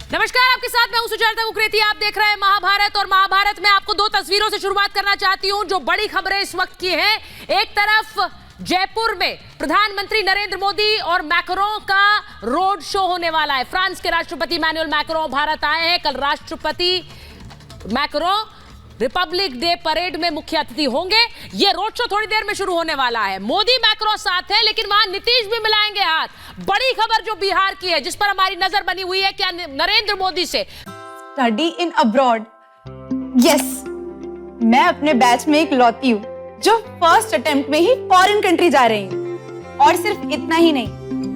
नमस्कार, आपके साथ मैं हूं सुजाता कुकरेती। आप देख रहे हैं महाभारत और महाभारत में आपको दो तस्वीरों से शुरुआत करना चाहती हूं जो बड़ी खबरें इस वक्त की हैं। एक तरफ जयपुर में प्रधानमंत्री नरेंद्र मोदी और मैक्रों का रोड शो होने वाला है। फ्रांस के राष्ट्रपति इमैनुअल मैक्रों भारत आए हैं। कल राष्ट्रपति मैक्रों रिपब्लिक डे परेड में मुख्य अतिथि होंगे। ये रोड शो थोड़ी देर में शुरू होने वाला है। मोदी मैक्रों साथ है, लेकिन वहां नीतीश भी मिलाएंगे हाथ। बड़ी खबर जो बिहार की है, जिस पर हमारी नजर बनी हुई है, क्या नरेंद्र मोदी से स्टडी इन अब्रॉड। यस, मैं अपने बैच में एक लौती हूँ जो फर्स्ट अटेम्प्ट में ही फॉरेन कंट्री जा रही हूँ। और सिर्फ इतना ही नहीं,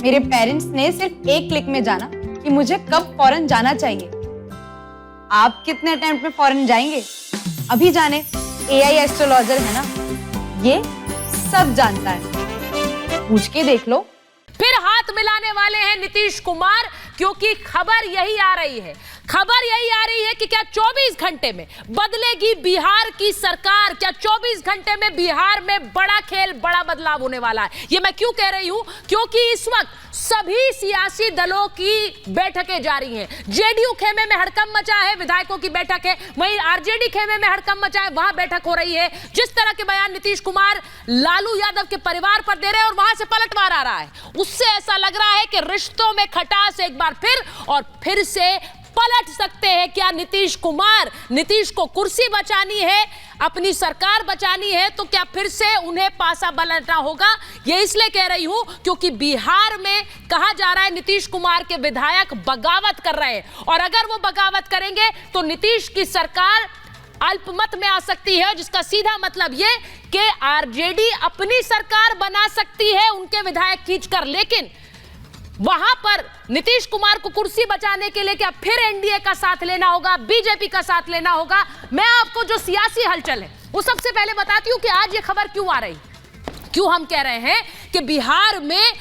मेरे पेरेंट्स ने सिर्फ एक क्लिक में जाना कि मुझे कब फॉरेन जाना चाहिए। आप कितने अटेम्प्ट में फॉरेन जाएंगे? अभी जाने, एआई एस्ट्रोलॉजर है ना, ये सब जानता है, पूछ के देख लो। फिर हाथ मिलाने वाले हैं नीतीश कुमार, क्योंकि खबर यही आ रही है। खबर यही आ रही है कि क्या 24 घंटे में बदलेगी बिहार की सरकार? क्या 24 घंटे में बिहार में बड़ा खेल, बड़ा बदलाव होने वाला है? ये मैं क्यों कह रही हूं? क्योंकि इस वक्त सभी सियासी दलों की बैठकें जारी हैं। जेडीयू खेमे में हड़कंप मचा है, विधायकों की बैठक है। वहीं आरजेडी खेमे में हड़कंप मचा है, वहां बैठक हो रही है। जिस तरह के बयान नीतीश कुमार लालू यादव के परिवार पर दे रहे हैं और वहां से पलटवार आ रहा है, उससे ऐसा लग रहा है कि रिश्तों में खटास एक बार फिर से पलट सकते हैं। क्या नीतीश कुमार, नीतीश को कुर्सी बचानी है, अपनी सरकार बचानी है, तो क्या फिर से उन्हें पासा पलटना होगा? ये इसलिए कह रही हूं क्योंकि बिहार में कहा जा रहा है नीतीश कुमार के विधायक बगावत कर रहे हैं, और अगर वो बगावत करेंगे तो नीतीश की सरकार अल्पमत में आ सकती है, जिसका सीधा मतलब ये कि आरजेडी अपनी सरकार बना सकती है उनके विधायक खींचकर। लेकिन वहां पर नीतीश कुमार को कुर्सी बचाने के लिए क्या फिर एनडीए का साथ लेना होगा, बीजेपी का साथ लेना होगा? मैं आपको जो सियासी हलचल है वो सबसे पहले बताती हूं कि आज ये खबर क्यों आ रही, क्यों हम कह रहे हैं कि बिहार में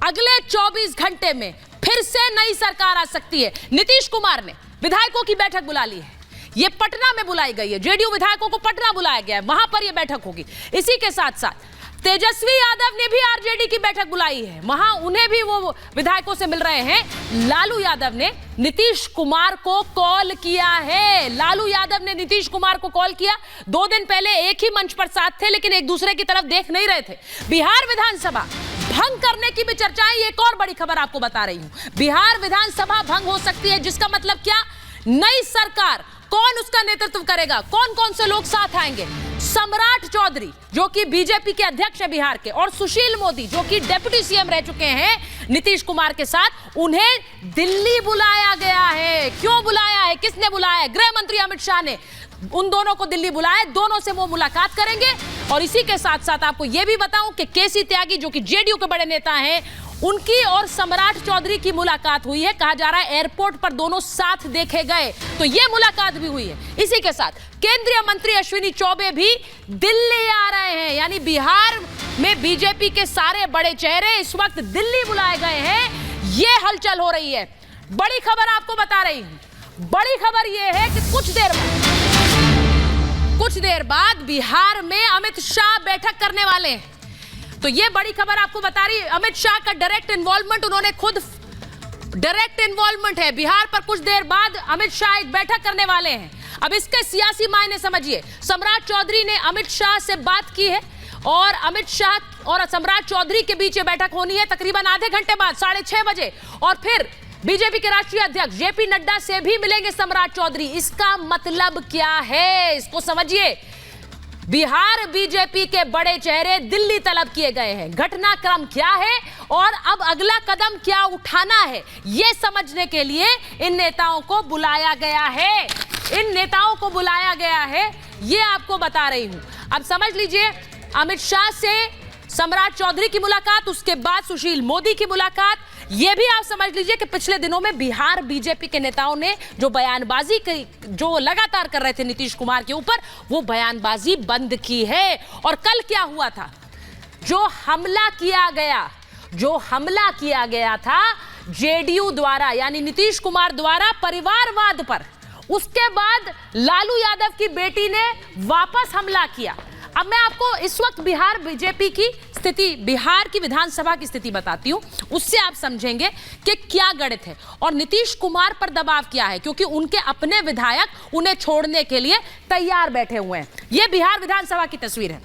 अगले 24 घंटे में फिर से नई सरकार आ सकती है। नीतीश कुमार ने विधायकों की बैठक बुला ली है। ये पटना में बुलाई गई है, जेडीयू विधायकों को पटना बुलाया गया है, वहां पर यह बैठक होगी। इसी के साथ साथ तेजस्वी यादव ने भी आरजेडी की बैठक बुलाई है, वहां उन्हें भी वो विधायकों से मिल रहे हैं। लालू यादव ने नीतीश कुमार को कॉल किया है। लालू यादव ने नीतीश कुमार को कॉल किया। 2 दिन पहले एक ही मंच पर साथ थे, लेकिन एक दूसरे की तरफ देख नहीं रहे थे। बिहार विधानसभा भंग करने की भी चर्चाएं, एक और बड़ी खबर आपको बता रही हूं। बिहार विधानसभा भंग हो सकती है, जिसका मतलब क्या? नई सरकार, कौन उसका नेतृत्व करेगा, कौन कौन से लोग साथ आएंगे? सम्राट चौधरी जो कि बीजेपी के अध्यक्ष है बिहार के, और सुशील मोदी जो कि डिप्टी सीएम रह चुके हैं नीतीश कुमार के साथ, उन्हें दिल्ली बुलाया गया है। क्यों बुलाया है, किसने बुलाया है? गृह मंत्री अमित शाह ने उन दोनों को दिल्ली बुलाया, दोनों से वो मुलाकात करेंगे। और इसी के साथ साथ आपको यह भी बताऊं कि केसी त्यागी जो कि जेडीयू के बड़े नेता हैं, उनकी और सम्राट चौधरी की मुलाकात हुई है। कहा जा रहा है एयरपोर्ट पर दोनों साथ देखे गए, तो यह मुलाकात भी हुई है। इसी के साथ केंद्रीय मंत्री अश्विनी चौबे भी दिल्ली आ रहे हैं, यानी बिहार में बीजेपी के सारे बड़े चेहरे इस वक्त दिल्ली बुलाए गए हैं। यह हलचल हो रही है। बड़ी खबर आपको बता रही हूं। बड़ी खबर यह है कि कुछ देर बाद बिहार में अमित शाह बैठक करने वाले हैं। तो ये बड़ी खबर आपको बता रही है, अमित शाह का डायरेक्ट इन्वॉल्वमेंट, उन्होंने खुद डायरेक्ट इन्वॉल्वमेंट है। बिहार पर कुछ देर बाद अमित शाह एक बैठक करने वाले हैं। अब इसके सियासी मायने समझिए। सम्राट चौधरी ने अमित शाह से बात की है, और अमित शाह और सम्राट चौधरी के बीच ये बैठक होनी है तकरीबन आधे घंटे बाद, 6:30 बजे। और फिर बीजेपी के राष्ट्रीय अध्यक्ष जेपी नड्डा से भी मिलेंगे सम्राट चौधरी। इसका मतलब क्या है, इसको समझिए। बिहार बीजेपी के बड़े चेहरे दिल्ली तलब किए गए हैं। घटनाक्रम क्या है और अब अगला कदम क्या उठाना है, यह समझने के लिए इन नेताओं को बुलाया गया है। इन नेताओं को बुलाया गया है, यह आपको बता रही हूं। अब समझ लीजिए, अमित शाह से सम्राट चौधरी की मुलाकात, उसके बाद सुशील मोदी की मुलाकात। यह भी आप समझ लीजिए कि पिछले दिनों में बिहार बीजेपी के नेताओं ने जो बयानबाजी जो लगातार कर रहे थे नीतीश कुमार के ऊपर, वो बयानबाजी बंद की है। और कल क्या हुआ था? जो हमला किया गया था जेडीयू द्वारा, यानी नीतीश कुमार द्वारा परिवारवाद पर, उसके बाद लालू यादव की बेटी ने वापस हमला किया। अब मैं आपको इस वक्त बिहार बीजेपी की स्थिति, बिहार की विधानसभा की स्थिति बताती हूं, उससे आप समझेंगे कि क्या गणित है और नीतीश कुमार पर दबाव क्या है, क्योंकि उनके अपने विधायक उन्हें छोड़ने के लिए तैयार बैठे हुए हैं। यह बिहार विधानसभा की तस्वीर है।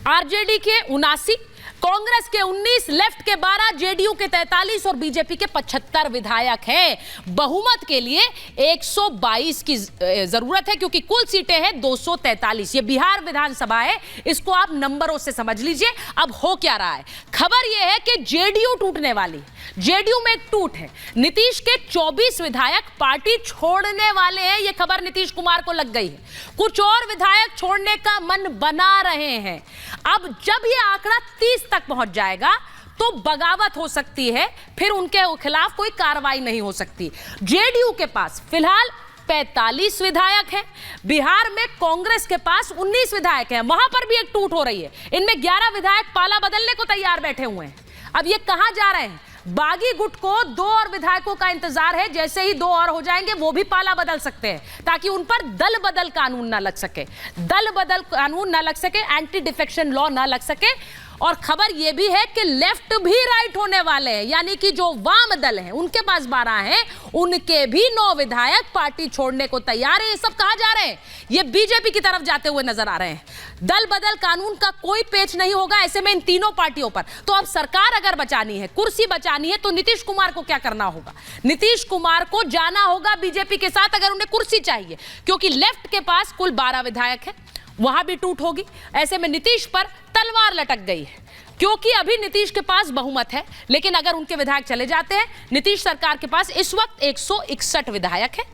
आरजेडी के 79, कांग्रेस के 19, लेफ्ट के 12, जेडीयू के 43 और बीजेपी के 75 विधायक हैं। बहुमत के लिए 122 की जरूरत है, क्योंकि कुल सीटें हैं 243। ये बिहार विधानसभा है, इसको आप नंबरों से समझ लीजिए। अब हो क्या रहा है, खबर यह है कि जेडीयू टूटने वाली, जेडीयू में एक टूट है। नीतीश के 24 विधायक पार्टी छोड़ने वाले हैं, यह खबर नीतीश कुमार को लग गई है। कुछ और विधायक छोड़ने का मन बना रहे हैं। अब जब यह आंकड़ा 30 तक पहुंच जाएगा तो बगावत हो सकती है, फिर उनके खिलाफ कोई कार्रवाई नहीं हो सकती। जेडीयू के पास फिलहाल 45 विधायक हैं। बिहार में कांग्रेस के पास 19 विधायक हैं, वहां पर भी एक टूट हो रही है। इनमें 11 विधायक पाला बदलने को तैयार बैठे हुए हैं। अब ये कहां जा रहे हैं? बागी गुट को 2 और विधायकों का इंतजार है। जैसे ही 2 और हो जाएंगे वो भी पाला बदल सकते हैं, ताकि उन पर दल बदल कानून ना लग सके, दल बदल कानून ना लग सके, एंटी डिफेक्शन लॉ ना लग सके। और खबर यह भी है कि लेफ्ट भी राइट होने वाले हैं, यानी कि जो वाम दल हैं उनके पास 12 हैं, उनके भी 9 विधायक पार्टी छोड़ने को तैयार है। ये सब कहां जा रहे हैं? ये बीजेपी की तरफ जाते हुए नजर आ रहे हैं। दल बदल कानून का कोई पेच नहीं होगा ऐसे में इन तीनों पार्टियों पर। तो अब सरकार अगर बचानी है, कुर्सी बचानी है, तो नीतीश कुमार को क्या करना होगा? नीतीश कुमार को जाना होगा बीजेपी के साथ, अगर उन्हें कुर्सी चाहिए, क्योंकि लेफ्ट के पास कुल 12 विधायक हैं, वहां भी टूट होगी। ऐसे में नीतीश पर तलवार लटक गई है, क्योंकि अभी नीतीश के पास बहुमत है, लेकिन अगर उनके विधायक चले जाते हैं, नीतीश सरकार के पास इस वक्त 161 विधायक है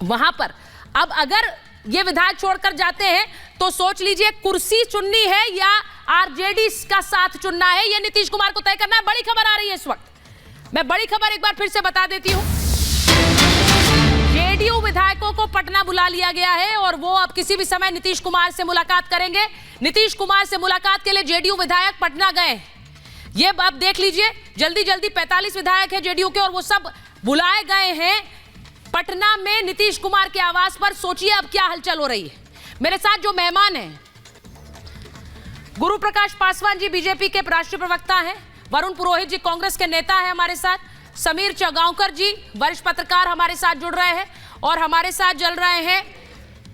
वहां पर। अब अगर ये विधायक छोड़कर जाते हैं तो सोच लीजिए, कुर्सी चुननी है या आरजेडी का साथ चुनना है, यह नीतीश कुमार को तय करना है। बड़ी खबर आ रही है इस वक्त, मैं बड़ी खबर एक बार फिर से बता देती हूं। जेडीयू विधायकों को पटना बुला लिया गया है और वो अब किसी भी समय नीतीश कुमार से मुलाकात करेंगे। नीतीश कुमार से मुलाकात के लिए जेडीयू विधायक पटना गए। ये अब देख लीजिए, जल्दी जल्दी 45 विधायक हैं जेडीयू के और वो सब बुलाए गए हैं पटना में नीतीश कुमार के आवास पर। सोचिए अब क्या हलचल हो रही है। मेरे साथ जो मेहमान हैं, गुरु प्रकाश पासवान जी बीजेपी के राष्ट्रीय प्रवक्ता हैं, वरुण पुरोहित जी कांग्रेस के नेता हैं हमारे साथ, समीर चगांवकर जी वरिष्ठ पत्रकार हमारे साथ जुड़ रहे हैं, और हमारे साथ जुड़ रहे हैं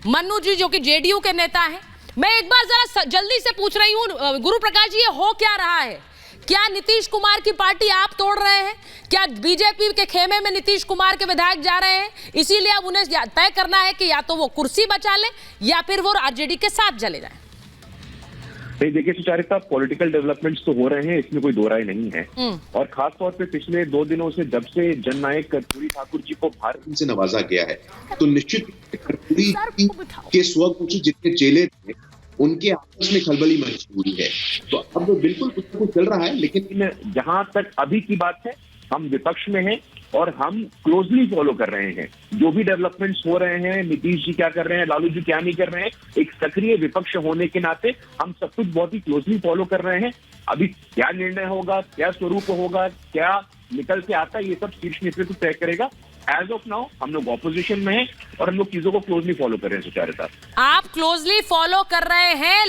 मन्नू जी जो कि जेडीयू के नेता हैं। मैं एक बार जरा जल्दी से पूछ रही हूं गुरु प्रकाश जी, ये हो क्या रहा है? क्या नीतीश कुमार की पार्टी आप तोड़ रहे हैं? क्या बीजेपी के खेमे में नीतीश कुमार के विधायक जा रहे हैं, इसीलिए अब उन्हें तय करना है कि या तो वो कुर्सी बचा ले या फिर वो आरजेडी के साथ चले जाए? देखिए सुचारिता, पॉलिटिकल डेवलपमेंट्स तो हो रहे हैं, इसमें कोई दो राय नहीं है। और खास तौर पे पिछले 2 दिनों से जब से जननायक कर्पूरी ठाकुर जी को भारत से नवाजा गया है, तो निश्चित कर्पूरी के स्वघोषी जितने चेले थे उनके आपस में खलबली मची हुई है। तो अब बिल्कुल कुछ चल रहा है, लेकिन जहां तक अभी की बात है, हम विपक्ष में हैं और हम क्लोजली फॉलो कर रहे हैं जो भी डेवलपमेंट्स हो रहे हैं। नीतीश जी क्या कर रहे हैं, लालू जी क्या नहीं कर रहे हैं, एक सक्रिय विपक्ष होने के नाते हम सब कुछ बहुत ही क्लोजली फॉलो कर रहे हैं। अभी क्या निर्णय होगा, क्या स्वरूप होगा, क्या निकल के आता है, ये सब शीर्ष नेतृत्व तय करेगा। एज ऑफ नाउ हम लोग ऑपोजिशन में हैं और हम लोग चीजों को क्लोजली फॉलो कर रहे हैं। सुचारिता, आप क्लोजली फॉलो कर रहे हैं,